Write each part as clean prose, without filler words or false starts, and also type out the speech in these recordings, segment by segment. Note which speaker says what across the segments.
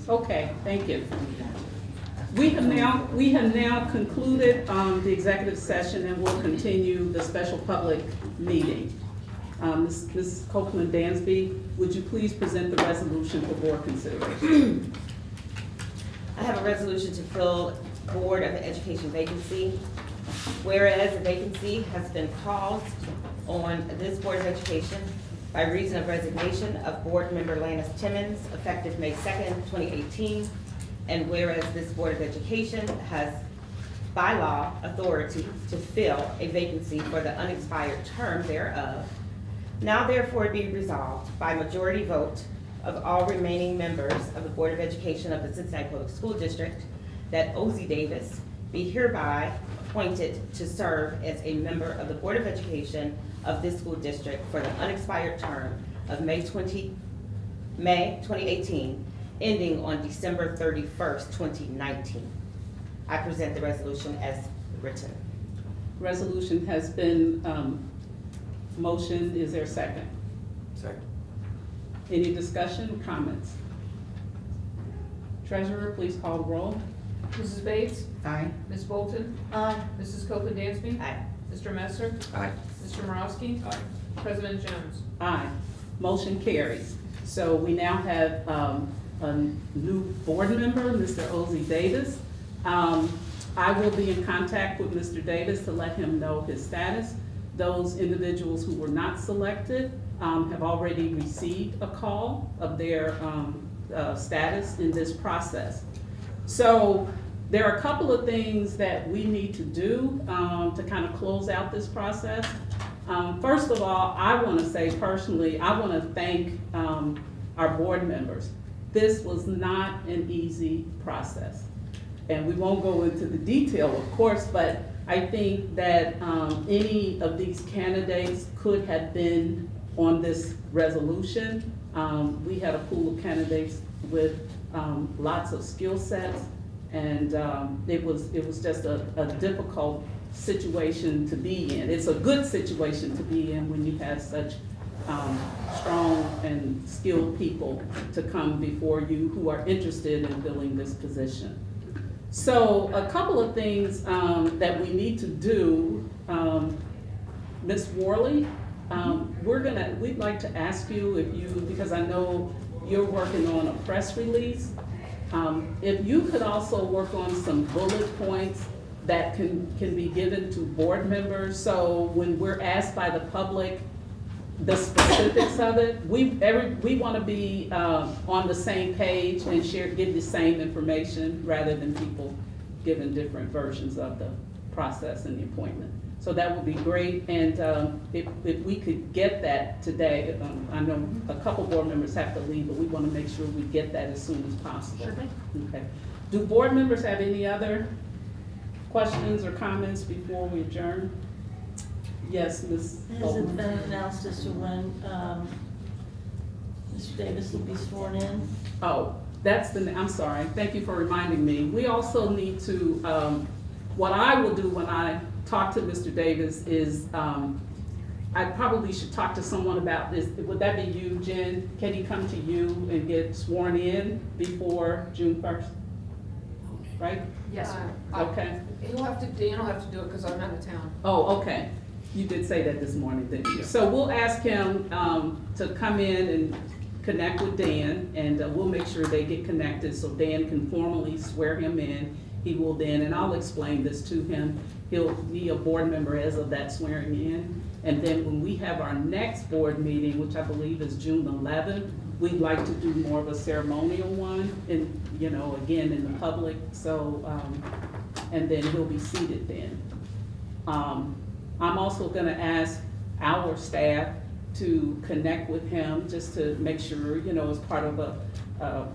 Speaker 1: Okay, thank you. We have now concluded the executive session, and we'll continue the special public meeting. Ms. Copeland Dansby, would you please present the resolution for board consideration?
Speaker 2: I have a resolution to fill Board of Education vacancy. Whereas a vacancy has been caused on this Board of Education by reason of resignation of Board Member Lannis Timmons effective May 2nd, 2018. And whereas this Board of Education has by law authority to fill a vacancy for the unexpired term thereof, now therefore be resolved by majority vote of all remaining members of the Board of Education of the Cincinnati Public School District that Ozzie Davis be hereby appointed to serve as a member of the Board of Education of this school district for the unexpired term of May 2018, ending on December 31st, 2019. I present the resolution as written.
Speaker 1: Resolution has been motioned. Is there a second?
Speaker 3: Second.
Speaker 1: Any discussion or comments? Treasurer, please call the roll.
Speaker 4: Mrs. Bates?
Speaker 2: Aye.
Speaker 4: Ms. Bolton? Mrs. Copeland Dansby?
Speaker 2: Aye.
Speaker 4: Mr. Messer?
Speaker 3: Aye.
Speaker 4: Mr. Morosky?
Speaker 3: Aye.
Speaker 4: President Jones?
Speaker 1: Aye. Motion carries. So we now have a new board member, Mr. Ozzie Davis. I will be in contact with Mr. Davis to let him know his status. Those individuals who were not selected have already received a call of their status in this process. So there are a couple of things that we need to do to kind of close out this process. First of all, I want to say personally, I want to thank our board members. This was not an easy process. And we won't go into the detail, of course, but I think that any of these candidates could have been on this resolution. We had a pool of candidates with lots of skill sets, and it was just a difficult situation to be in. It's a good situation to be in when you have such strong and skilled people to come before you who are interested in filling this position. So a couple of things that we need to do, Ms. Worley, we'd like to ask you if you, because I know you're working on a press release, if you could also work on some bullet points that can be given to board members, so when we're asked by the public the specifics of it, we want to be on the same page and give the same information rather than people giving different versions of the process and the appointment. So that would be great, and if we could get that today, I know a couple board members have to leave, but we want to make sure we get that as soon as possible.
Speaker 4: Sure thing.
Speaker 1: Okay. Do board members have any other questions or comments before we adjourn? Yes, Ms.
Speaker 5: Has it been announced as to when Mr. Davis will be sworn in?
Speaker 1: Oh, I'm sorry, thank you for reminding me. We also need to, what I will do when I talk to Mr. Davis is, I probably should talk to someone about this. Would that be you, Jen? Can he come to you and get sworn in before June 1st? Right?
Speaker 4: Yes.
Speaker 1: Okay.
Speaker 4: Dan will have to do it because I'm out of town.
Speaker 1: Oh, okay. You did say that this morning, didn't you? So we'll ask him to come in and connect with Dan, and we'll make sure they get connected so Dan can formally swear him in. He will then, and I'll explain this to him, he'll be a board member as of that swearing in. And then when we have our next board meeting, which I believe is June 11th, we'd like to do more of a ceremonial one, and again in the public. So, and then he'll be seated then. I'm also going to ask our staff to connect with him just to make sure, as part of a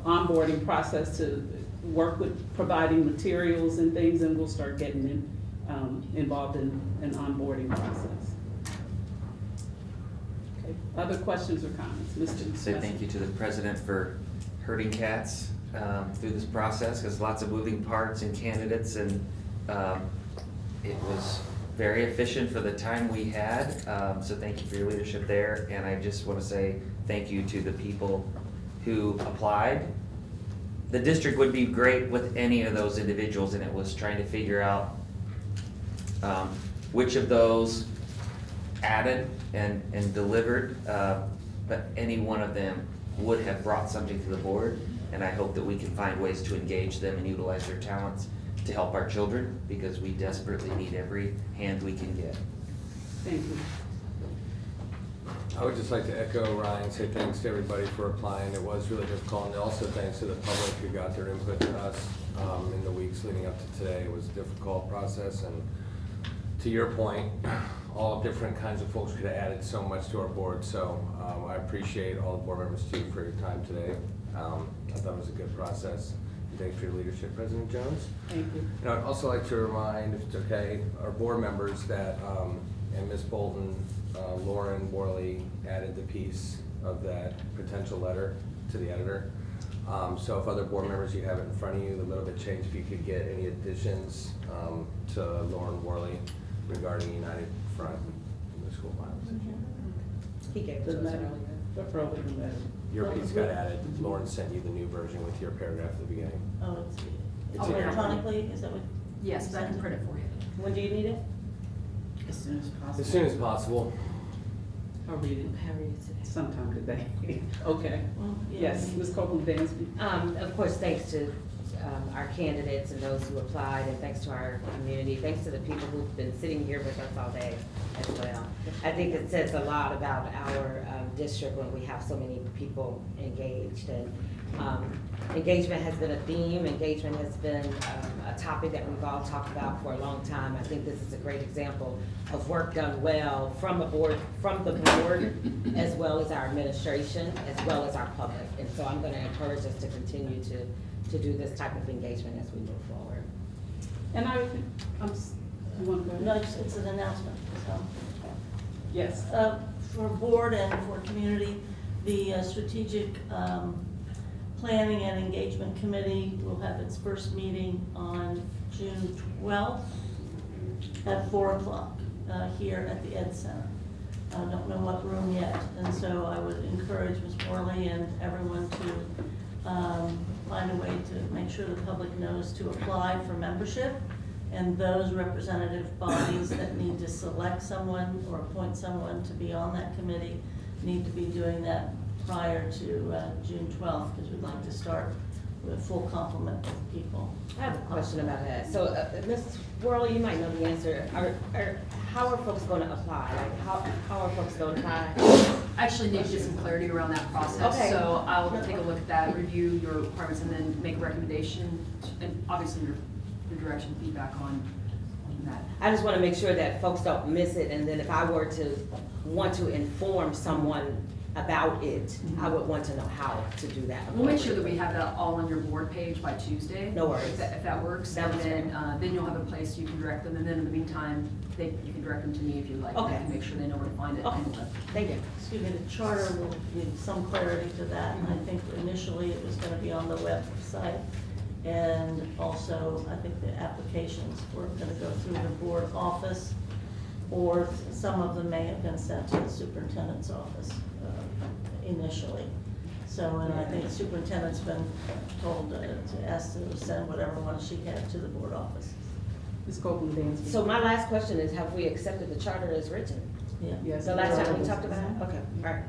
Speaker 1: onboarding process to work with providing materials and things, and we'll start getting involved in an onboarding process. Okay. Other questions or comments? Mr.
Speaker 3: Say thank you to the president for herding cats through this process, because lots of moving parts and candidates, and it was very efficient for the time we had, so thank you for your leadership there. And I just want to say thank you to the people who applied the district would be great with any of those individuals, and it was trying to figure out which of those added and delivered, but any one of them would have brought something to the board, and I hope that we can find ways to engage them and utilize their talents to help our children, because we desperately need every hand we can get.
Speaker 1: Thank you.
Speaker 6: I would just like to echo Ryan, say thanks to everybody for applying. It was really difficult, and also thanks to the public who got their input to us in the weeks leading up to today. It was a difficult process, and to your point, all different kinds of folks could have added so much to our board. So I appreciate all the board members too for your time today. I thought it was a good process. And thanks for your leadership, President Jones.
Speaker 1: Thank you.
Speaker 6: And I'd also like to remind, if it's okay, our board members that, and Ms. Bolton, Lauren Worley added the piece of that potential letter to the editor. So if other board members, you have it in front of you, a little bit changed, if you could get any additions to Lauren Worley regarding United Front in the school violence issue.
Speaker 2: He gave it to
Speaker 1: Doesn't
Speaker 2: us
Speaker 1: matter.
Speaker 2: earlier.
Speaker 1: What probably doesn't matter.
Speaker 6: Your piece got added. Lauren sent you the new version with your paragraph at the beginning.
Speaker 5: Oh, it's
Speaker 6: It's in there.
Speaker 5: electronically, is that what?
Speaker 7: Yes, I can print it for you.
Speaker 2: When do you need it?
Speaker 1: As soon as possible.
Speaker 6: As soon as possible.
Speaker 1: I'll read it sometime today. Okay.
Speaker 5: Well, yeah,
Speaker 1: Yes, Ms. Copeland Dansby.
Speaker 2: Of course, thanks to our candidates and those who applied, and thanks to our community, thanks to the people who've been sitting here with us all day as well. I think it says a lot about our district when we have so many people engaged. And engagement has been a theme. Engagement has been a topic that we've all talked about for a long time. I think this is a great example of work done well from the board, as well as our administration, as well as our public. And so I'm going to encourage us to continue to do this type of engagement as we move forward.
Speaker 1: And you want to go ahead?
Speaker 5: No, it's an announcement, so.
Speaker 1: Yes.
Speaker 5: For board and for community, the strategic planning and engagement committee will have its first meeting on June 12th at 4 o'clock here at the Ed Center. I don't know what room yet, and so I would encourage Ms. Morley and everyone to find a way to make sure the public knows to apply for membership, and those representative bodies that need to select someone or appoint someone to be on that committee need to be doing that prior to June 12th, because we'd like to start with a full complement of people.
Speaker 2: I have a question about that. So, Ms. Worley, you might know the answer. How are folks going to apply? Like, how are folks going to apply?
Speaker 7: I actually need to get some clarity around that process.
Speaker 2: Okay.
Speaker 7: So I'll take a look at that, review your requirements, and then make a recommendation, and obviously your direction, feedback on that.
Speaker 2: I just want to make sure that folks don't miss it, and then if I were to want to inform someone about it, I would want to know how to do that.
Speaker 7: We'll make sure that we have that all on your board page by Tuesday.
Speaker 2: No worries.
Speaker 7: If that works.
Speaker 2: That
Speaker 7: And
Speaker 2: works
Speaker 7: then you'll have a place you can direct them, and then in the meantime, you can direct them to me if you like.
Speaker 2: Okay.
Speaker 7: And make sure they know where to find it.
Speaker 2: Okay.
Speaker 7: And
Speaker 2: Thank you.
Speaker 5: Excuse me, the charter will give some clarity to that, and I think initially it was gonna be on the website. And also, I think the applications were gonna go through the board office, or some of them may have been sent to the superintendent's office initially. So, and I think the superintendent's been told to ask to send whatever one she had to the board office.
Speaker 1: Ms. Copeland Dansby.
Speaker 2: So my last question is, have we accepted the charter as written?
Speaker 5: Yeah.
Speaker 1: Yes.
Speaker 2: The last time we talked about it? Okay, all right.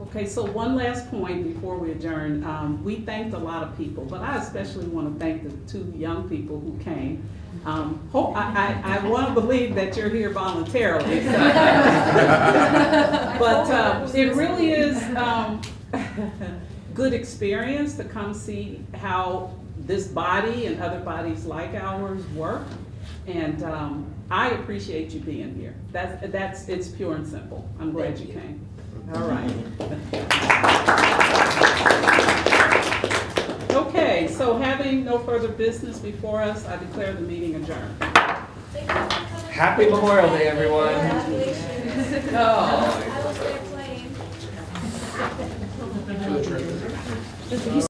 Speaker 1: Okay, so one last point before we adjourn. We thanked a lot of people, but I especially want to thank the two young people who came. I want to believe that you're here voluntarily. So. But it really is good experience to come see how this body and other bodies like ours work. And I appreciate you being here. It's pure and simple. I'm glad you came. All right. Okay, so having no further business before us, I declare the meeting adjourned.
Speaker 3: Happy Memorial Day, everyone.
Speaker 1: Oh.
Speaker 8: I was there playing.